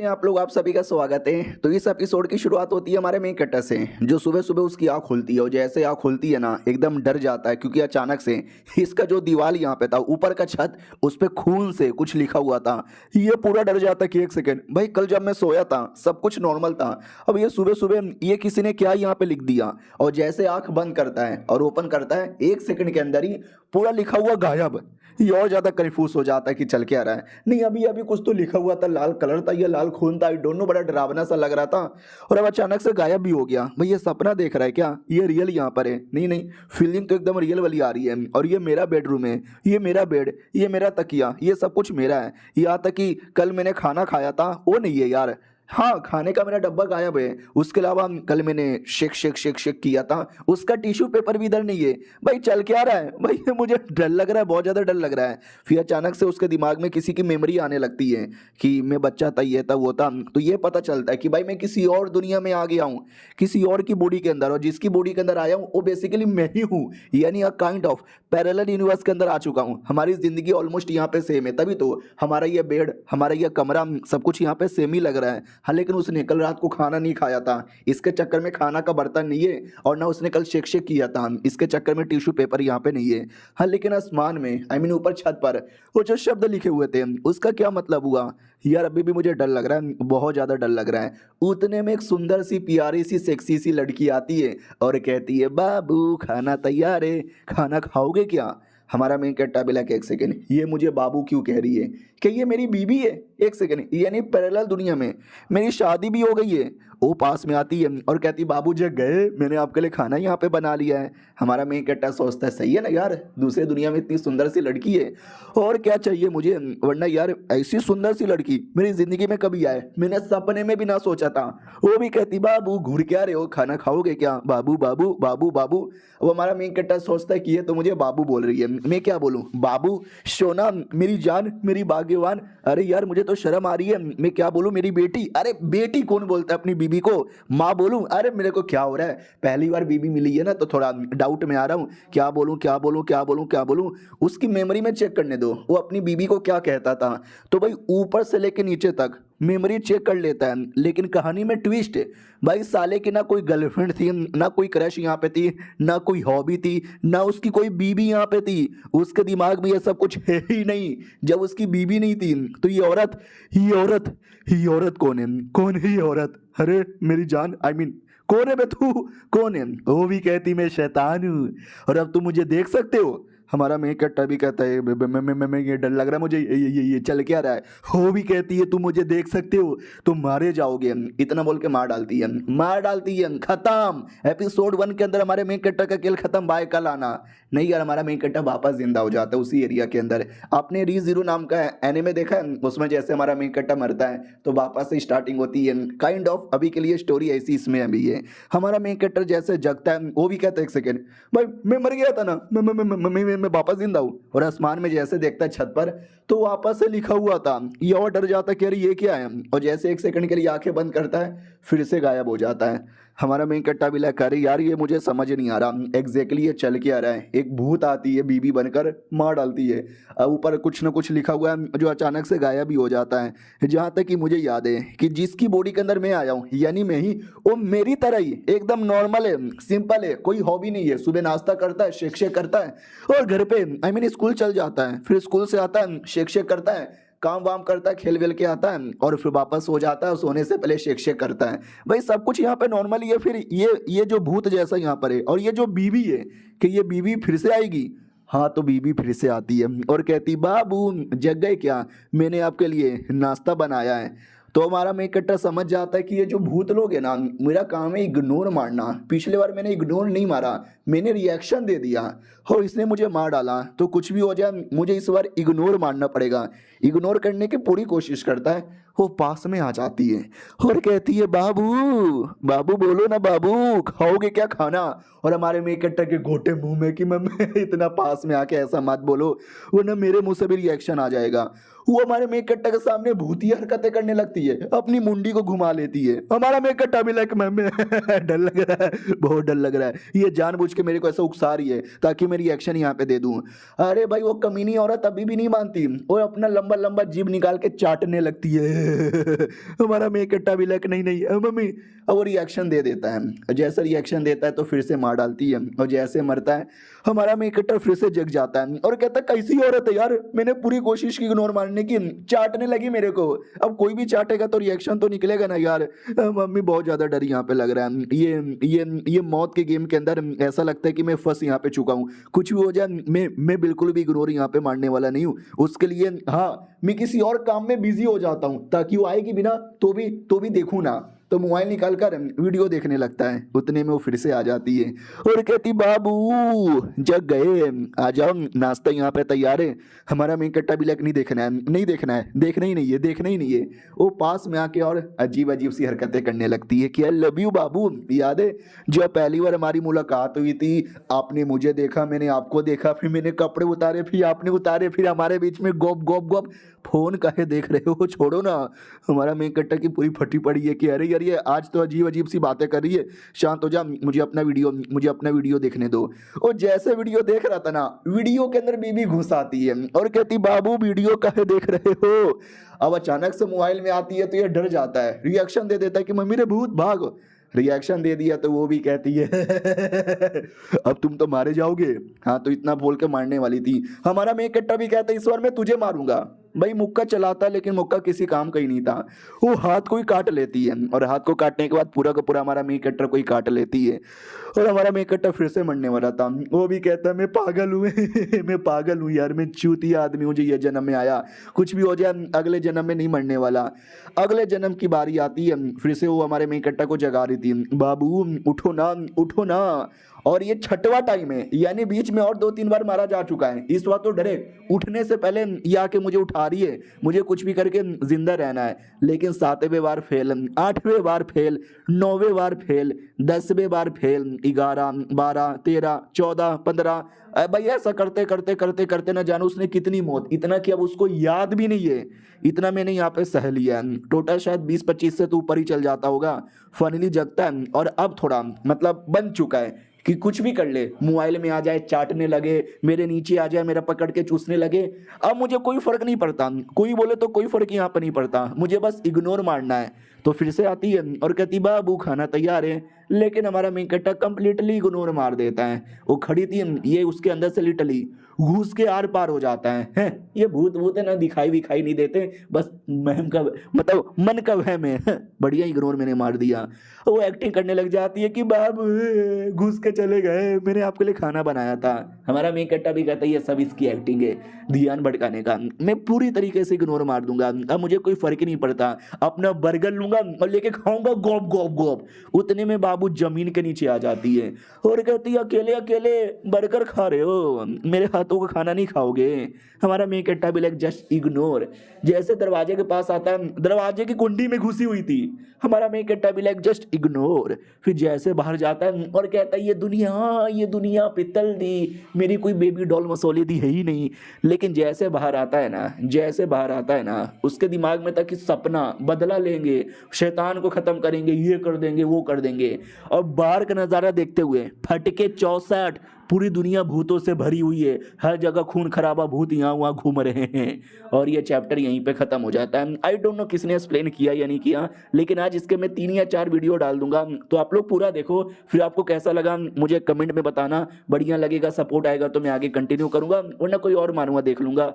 आप लोग आप सभी का स्वागत है। तो इस एपिसोड की शुरुआत होती है हमारे मेन कैरेक्टर से, जो सुबह सुबह उसकी आँख खुलती है और जैसे आँख खुलती है ना एकदम डर जाता है, क्योंकि अचानक से इसका जो दीवार यहाँ पे था, ऊपर का छत, उस पे खून से कुछ लिखा हुआ था। ये पूरा डर जाता है कि एक सेकेंड भाई, कल जब मैं सोया था सब कुछ नॉर्मल था, अब ये सुबह सुबह ये किसी ने क्या यहाँ पे लिख दिया। और जैसे आँख बंद करता है और ओपन करता है, एक सेकंड के अंदर ही पूरा लिखा हुआ गायब। ये और ज्यादा कंफ्यूज हो जाता है कि चल क्या रहा है। नहीं, अभी अभी कुछ तो लिखा हुआ था, लाल कलर था या लाल खून था, आई डोंट नो, बड़ा डरावना सा लग रहा था। और अब अचानक से गायब भी हो गया। भाई ये सपना देख रहा है क्या, ये रियल यहाँ पर है? नहीं नहीं, फीलिंग तो एकदम रियल वाली आ रही है। और ये मेरा बेडरूम है, ये मेरा बेड, ये मेरा तकिया, ये सब कुछ मेरा है। यहाँ तक कि कल मैंने खाना खाया था वो नहीं है यार। हाँ, खाने का मेरा डब्बा गायब है। उसके अलावा कल मैंने शेक शेक शेक शेक किया था, उसका टिश्यू पेपर भी इधर नहीं है। भाई चल क्या रहा है भाई, ये मुझे डर लग रहा है, बहुत ज़्यादा डर लग रहा है। फिर अचानक से उसके दिमाग में किसी की मेमोरी आने लगती है कि मैं बच्चा था, ये था वो था। तो ये पता चलता है कि भाई मैं किसी और दुनिया में आ गया हूँ, किसी और की बॉडी के अंदर, और जिसकी बॉडी के अंदर आया हूँ वो बेसिकली मैं ही हूँ। यानी a kind of parallel universe के अंदर आ चुका हूँ। हमारी ज़िंदगी ऑलमोस्ट यहाँ पे सेम है, तभी तो हमारा ये बेड, हमारा ये कमरा, सब कुछ यहाँ पे सेम ही लग रहा है। हाँ, लेकिन उसने कल रात को खाना नहीं खाया था, इसके चक्कर में खाना का बर्तन नहीं है। और ना उसने कल शेक शेक किया था, इसके चक्कर में टिश्यू पेपर यहाँ पे नहीं है। हाँ, लेकिन आसमान में, आई मीन ऊपर छत पर, वो जो शब्द लिखे हुए थे उसका क्या मतलब हुआ यार? अभी भी मुझे डर लग रहा है, बहुत ज़्यादा डर लग रहा है। उतने में एक सुंदर सी प्यारी सी सेक्सी सी लड़की आती है और कहती है, बाबू खाना तैयार है, खाना खाओगे क्या? हमारा मेन कैरेक्टर भी लाइक, एक सेकेंड, ये मुझे बाबू क्यों कह रही है? क्या ये मेरी बीबी है? एक सेकेंड, यानी पैरेलल दुनिया में मेरी शादी भी हो गई है। वो पास में आती है और कहती, बाबू जग गए, मैंने आपके लिए खाना यहाँ पे बना लिया है। हमारा मेन कैरेक्टर सोचता है, सही है ना यार, दूसरे दुनिया में इतनी सुंदर सी लड़की है, और क्या चाहिए मुझे? वरना यार ऐसी सुंदर सी लड़की मेरी जिंदगी में कभी आए, मैंने सपने में भी ना सोचा था। वो भी कहती, बाबू घूर क्या रहे हो, खाना खाओगे क्या? बाबू बाबू बाबू बाबू। वो हमारा मेन कैरेक्टर सोचता है कि ये तो मुझे बाबू बोल रही है, मैं क्या बोलूं? बाबू, सोना, मेरी जान, मेरी भाग्यवान। अरे यार मुझे तो शर्म आ रही है, मैं क्या बोलूं? मेरी बेटी। अरे बेटी कौन बोलता है अपनी बीबी को? माँ बोलूं? अरे मेरे को क्या हो रहा है, पहली बार बीबी मिली है ना, तो थोड़ा डाउट में आ रहा हूँ, क्या बोलूं क्या बोलूं क्या बोलूं क्या बोलूं। उसकी मेमोरी में चेक करने दो, वो अपनी बीबी को क्या कहता था। तो भाई ऊपर से लेके नीचे तक मेमोरी चेक कर लेता है। लेकिन कहानी में ट्विस्ट है, भाई साले की ना कोई गर्लफ्रेंड थी, ना कोई क्रश यहाँ पे थी, ना कोई हॉबी थी, ना उसकी कोई बीबी यहाँ पे थी। उसके दिमाग में ये सब कुछ है ही नहीं। जब उसकी बीबी नहीं थी तो ये औरत, ही औरत, ही औरत कौन है? कौन है ये औरत? अरे मेरी जान, आई मीन कौन है बे तू? कौन है? वो भी कहती मैं शैतान हूँ और अब तुम मुझे देख सकते हो। हमारा मेन कैरेक्टर भी कहता है, मैं ये डर लग रहा है मुझे, ये चल क्या रहा है? वो भी कहती है, तुम मुझे देख सकते हो, तुम मारे जाओगे। इतना बोल के मार डालती है, मार डालती है, खत्म। एपिसोड 1 के अंदर हमारे मेन कैरेक्टर का खेल खत्म, बाय कल आना। नहीं यार, हमारा मेन कैरेक्टर वापस जिंदा हो जाता है उसी एरिया के अंदर। आपने री जीरो नाम का एनिमे देखा है? उसमें जैसे हमारा मेन कैरेक्टर मरता है तो वापस से स्टार्टिंग होती है, काइंड ऑफ। अभी के लिए स्टोरी ऐसी इसमें अभी है। हमारा मेन कैरेक्टर जैसे जगता है, वो भी कहता है, एक सेकेंड भाई मैं मर गया था ना, मैं वापस जिंदा हूँ। और आसमान में जैसे देखता है छत पर, तो वापस से लिखा हुआ था। ये और डर जाता है कि अरे ये क्या है। और जैसे एक सेकंड के लिए आंखें बंद करता है, फिर से गायब हो जाता है। हमारा मेन कट्टा भी लगा, अरे यार ये मुझे समझ नहीं आ रहा एग्जैक्टली ये चल के आ रहा है। एक भूत आती है, बीबी बनकर मार डालती है, ऊपर कुछ ना कुछ लिखा हुआ है जो अचानक से गायब भी हो जाता है। जहाँ तक कि मुझे याद है कि जिसकी बॉडी के अंदर मैं आया हूँ, यानी मैं ही, वो मेरी तरह ही एकदम नॉर्मल है, सिंपल है, कोई हॉबी नहीं है। सुबह नाश्ता करता है, शेक शेक करता है, और घर पे आई मीन स्कूल चल जाता है, फिर स्कूल से आता है, शेक शेक करता है, काम वाम करता है, खेल वेल के आता है, और फिर वापस सो जाता है, सोने से पहले शेक शेक करता है। भाई सब कुछ यहाँ पे नॉर्मल ही है। फिर ये जो भूत जैसा यहाँ पर है, और ये जो बीवी है, कि ये बीवी फिर से आएगी। हाँ, तो बीबी फिर से आती है और कहती, बाबू जग गए क्या, मैंने आपके लिए नाश्ता बनाया है। तो हमारा मेन कैरेक्टर समझ जाता है कि ये जो भूत लोग है ना, मेरा काम है इग्नोर मारना। पिछले बार मैंने इग्नोर नहीं मारा, मैंने रिएक्शन दे दिया और इसने मुझे मार डाला। तो कुछ भी हो जाए, मुझे इस बार इग्नोर मारना पड़ेगा। इग्नोर करने की पूरी कोशिश करता है। वो पास में आ जाती है और कहती है, बाबू बाबू बोलो ना, बाबू खाओगे क्या खाना? और हमारे मेन कैरेक्टर के घोटे मुंह में कि मैं इतना पास में आके ऐसा मत बोलो, वरना मेरे मुंह से भी रिएक्शन आ जाएगा। वो हमारे मेन कैरेक्टर के सामने भूतिया हरकतें करने लगती है, अपनी मुंडी को घुमा लेती है। हमारा मेन कैरेक्टर भी लाइक, मैं डर लग रहा है, बहुत डर लग रहा है, ये जानबूझ के मेरे को ऐसा उकसा रही है ताकि मैं रिएक्शन यहाँ पे दे दूं। अरे भाई वो कमीनी औरत अभी भी नहीं मानती और अपना लंबा लंबा जीभ निकाल के चाटने लगती है। हमारा मेकट्टा भी लक नहीं नहीं मम्मी। अब वो रिएक्शन दे देता है, जैसा रिएक्शन देता है तो फिर से मार डालती है और जैसे मरता है हमारा मेकट्टा फिर से जग जाता है और कहता है कैसी औरत है यार, मैंने पूरी कोशिश की इग्नोर मारने की, चाटने लगी मेरे को। अब कोई भी चाटेगा तो रिएक्शन तो निकलेगा ना यार। मम्मी बहुत ज्यादा डर यहाँ पे लग रहा है, ये मौत के गेम के अंदर ऐसा लगता है कि मैं फंस यहाँ पे चुका हूँ। कुछ भी हो जाए मैं बिल्कुल भी इग्नोर यहाँ पे मारने वाला नहीं हूँ। उसके लिए हाँ मैं किसी और काम में बिजी हो जाता हूँ ताकि वो आएगी बिना तो भी देखूँ ना। तो मोबाइल निकाल कर वीडियो देखने लगता है, उतने में वो फिर से आ जाती है और कहती बाबू जग गए, आ जाओ नाश्ता यहाँ पे तैयार है। हमारा मेकट्टा भी लक नहीं देखना है, नहीं देखना है, देखना ही नहीं है, देखना ही नहीं है। वो पास में आके और अजीब अजीब सी हरकतें करने लगती है कि आई लव यू बाबू। याद है जब पहली बार हमारी मुलाकात हुई थी, आपने मुझे देखा, मैंने आपको देखा, फिर मैंने कपड़े उतारे, फिर आपने उतारे, फिर हमारे बीच में गोप गोप गोप। फोन काहे देख रहे हो, छोड़ो ना। हमारा मेकट्टा की पूरी फटी पड़ी है कि अरे यार ये आज तो अजीब अजीब सी बातें कर रही है, शांत हो जा, मुझे अपना वीडियो देखने दो। और जैसे वीडियो देख रहा था ना, वीडियो के अंदर बीबी घुस आती है और कहती बाबू वीडियो काहे देख रहे हो। अब अचानक से मोबाइल में आती है तो ये डर जाता है, रिएक्शन दे देता है कि मम्मी ने भूत भाग। रिएक्शन दे दिया तो वो भी कहती है अब तुम तो मारे जाओगे। हाँ तो इतना बोल के मारने वाली थी। हमारा मेकट्टा भी कहता है इस बार मैं तुझे मारूंगा। भाई मुक्का चलाता लेकिन मुक्का किसी काम का ही नहीं था। वो हाथ को ही काट लेती है और हाथ को काटने के बाद पूरा का पूरा हमारा मेकट्टा को ही काट लेती है और हमारा मेकट्टा फिर से मरने वाला था। वो भी कहता है मैं पागल हूँ मैं पागल हूँ यार, मैं चूतिया आदमी हूँ जो ये जन्म में आया, कुछ भी हो जाए अगले जन्म में नहीं मरने वाला। अगले जन्म की बारी आती है, फिर से वो हमारे मेकट्टा को जगा रही थी, बाबू उठो ना उठो ना। और ये छठवा टाइम है, यानी बीच में और 2-3 बार मारा जा चुका है, इस बार तो डरे उठने से पहले ये आके मुझे उठा रही है, मुझे कुछ भी करके जिंदा रहना है। लेकिन 7वें बार फेल, 8वें बार फेल, 9वें बार फेल, 10वें बार फेल, 11, 12, 13, 14, 15। भाई ऐसा करते करते करते करते ना जानो उसने कितनी मौत, इतना कि अब उसको याद भी नहीं है। इतना मैंने यहाँ पे सह लिया है, टोटल शायद 20-25 से तो ऊपर ही चल जाता होगा। फाइनली जगता है और अब थोड़ा मतलब बन चुका है कि कुछ भी कर ले, मोबाइल में आ जाए, चाटने लगे, मेरे नीचे आ जाए, मेरा पकड़ के चूसने लगे। अब मुझे कोई फर्क नहीं पड़ता, कोई बोले तो कोई फर्क यहाँ पर नहीं पड़ता, मुझे बस इग्नोर मारना है। तो फिर से आती है और कहती बाबू खाना तैयार है। लेकिन हमारा मेकट्टा कंप्लीटली इग्नोर मार देता है। वो खड़ी थी, ये उसके अंदर से लिटरली घुस के आर पार हो जाता है। ये भूत भूत है ना, दिखाई विखाई नहीं देते, बस महम का मतलब मन का वहम है। बढ़िया इग्नोर मैंने मार दिया। वो एक्टिंग करने लग जाती है कि बाबू घुस के चले गए, मैंने आपके लिए खाना बनाया था। हमारा मेकट्टा भी कहता है ये सब इसकी एक्टिंग है, ध्यान भटकाने का। मैं पूरी तरीके से इग्नोर मार दूंगा, अब मुझे कोई फर्क ही नहीं पड़ता, अपना बर्गर लूंगा और लेके खाऊंगा गोप गोप गोप। उतने में बाबू जमीन के नीचे आ जाती है और कहती है अकेले अकेले बर्गर खा रहे हो, मेरे हाथों का खाना नहीं खाओगे। हमारा मेकट्टा भी लाइक जस्ट इग्नोर। जैसे दरवाजे के पास आता है, दरवाजे की कुंडी में घुसी हुई थी, हमारा मेकट्टा भी लाइक जस्ट इग्नोर। फिर जैसे बाहर जाता है और कहता है ये दुनिया पित्तल दी, मेरी कोई बेबी डॉल मसौली दी है ही नहीं। लेकिन जैसे बाहर आता है ना, जैसे बाहर आता है ना, उसके दिमाग में था कि सपना बदला लेंगे, शैतान को खत्म करेंगे, ये कर देंगे वो कर देंगे। और बाहर का नज़ारा देखते हुए फटके 64, पूरी दुनिया भूतों से भरी हुई है, हर जगह खून खराबा भूत यहाँ वहाँ घूम रहे हैं। और ये चैप्टर यहीं पे खत्म हो जाता है। आई डोंट नो किसने एक्सप्लेन किया या नहीं किया, लेकिन आज इसके मैं 3 या 4 वीडियो डाल दूंगा, तो आप लोग पूरा देखो, फिर आपको कैसा लगा मुझे कमेंट में बताना। बढ़िया लगेगा, सपोर्ट आएगा तो मैं आगे कंटिन्यू करूंगा, वरना कोई और मारूंगा देख लूंगा।